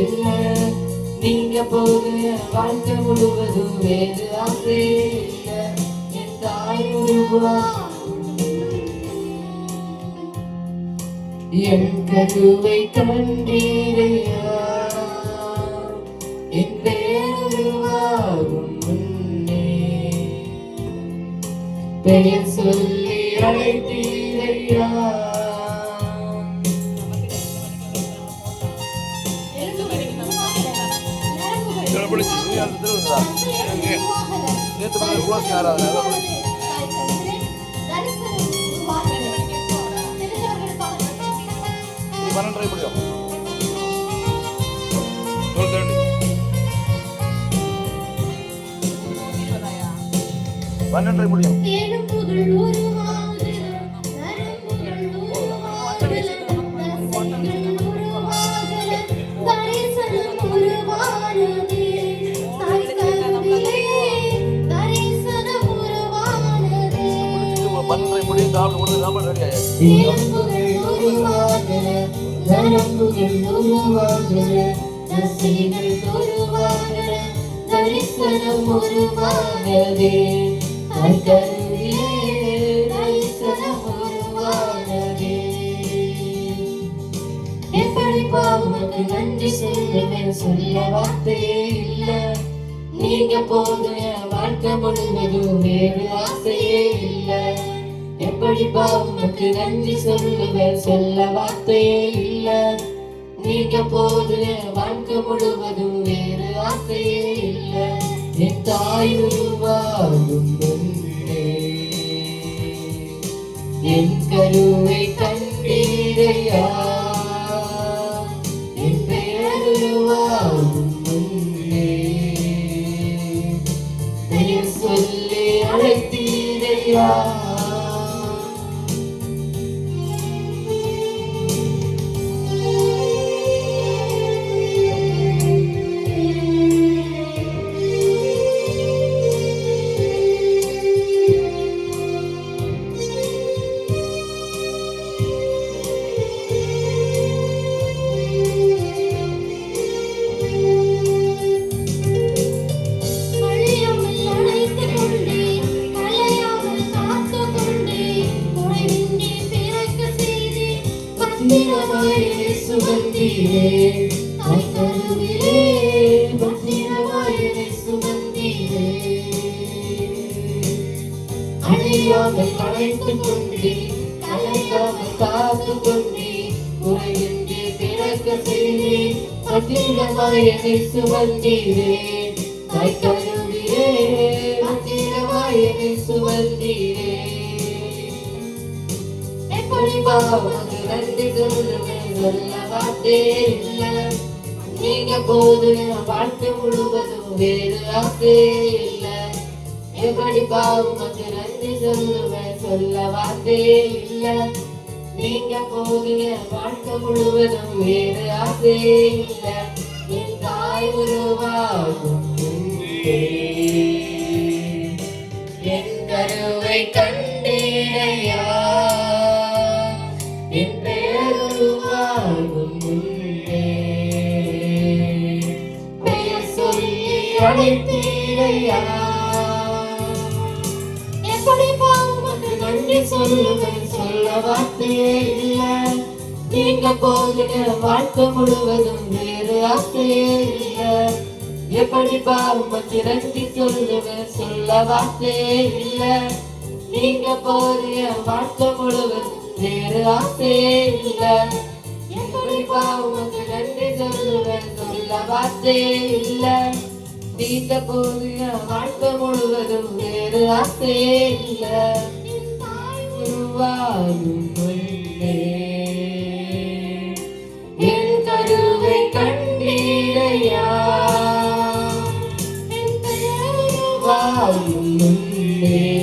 இல்லை. நீங்க போது வாழ்க்கை முழுவதும் வேறு ஆசையே இல்லை. என் தாய் என் கருவை கண்டீரையா, என் பேருருவாகும் முன்னே பெயர் சொல்லி அழைத்தீரையா. ட்ரை முடியும் ட்ரை முடியும் தரிசனம் உருவானதே, தரிசனம் உருவானதே. எப்படி பாவமுக்கு நன்றி சொல்லுவேன், சொல்ல வார்த்தையே இல்லை. நீங்க போது என் வாழ்க்கை முழுவதும் வேறு ஆசையே இல்லை. எப்படி பாவமுக்கு நன்றி சொல்லுவேன், சொல்ல வார்த்தையே இல்லை. நீங்க போது என் வாழ்க்கை முழுவதும் வேறு ஆசையே இல்லை. என் தாய் உருவாகும் முன்னே என் கருவை கண்டீரையா, என் பெயர் உருவாகும் முன்னே பெயர் சொல்லி அழைத்தீரையா. சுகந்தீரே கருவிலே பத்திரமாயினை சுகந்தீரே, அழியாமல் களைத்துக் கொண்டே கலைக்காமல் காத்து கொண்டே குறையின்றி பிறக்க செய்தே பத்திரமாயினை சுகந்தீரே. கருவிலே பத்திரமாயினை சுகந்தீரே. எப்படி பாவம் நன்றி சொல்லுவேன், சொல்ல வார்த்தையே இல்லை. நீங்க போது வாழ்க்கை முழுவதும் வேறு ஆசையே இல்லை. எப்படி பாவமுக்கு நன்றி சொல்லுவேன், சொல்ல வார்த்தையே இல்லை. நீங்க போது வாழ்க்கை முழுவதும் வேறு ஆசையே இல்லை. என் தாய் உருவாகும் என் கருவை கண்டீரையா, என் பெயர் உருவாகும் முன்னே பெயர் சொல்லி அழைத்தீரையா. எப்படி பாவமுக்கு நன்றி சொல்லுவேன், சொல்ல வார்த்தையே இல்லை. நீங்க போகிற வாழ்க்கை முழுவதும் வேறு ஆசையே இல்லை. எப்படி பாவமுக்கு நன்றி சொல்லுவேன், சொல்ல வார்த்தையே இல்லை. நீங்க போகிற வாழ்க்கை முழுவதும் வேறு ஆசையே இல்லை. எப்படி பாவமுக்கு நன்றி சொல்லுவேன், சொல்ல வார்த்தையே இல்லை. நீங்க போகிற வாழ்க்கை முழுவதும் வேறு ஆசையே இல்லை. உருவாகும் முன்னே என் கருவை கண்டீரையா, என் பெயர் உருவாகும் முன்னே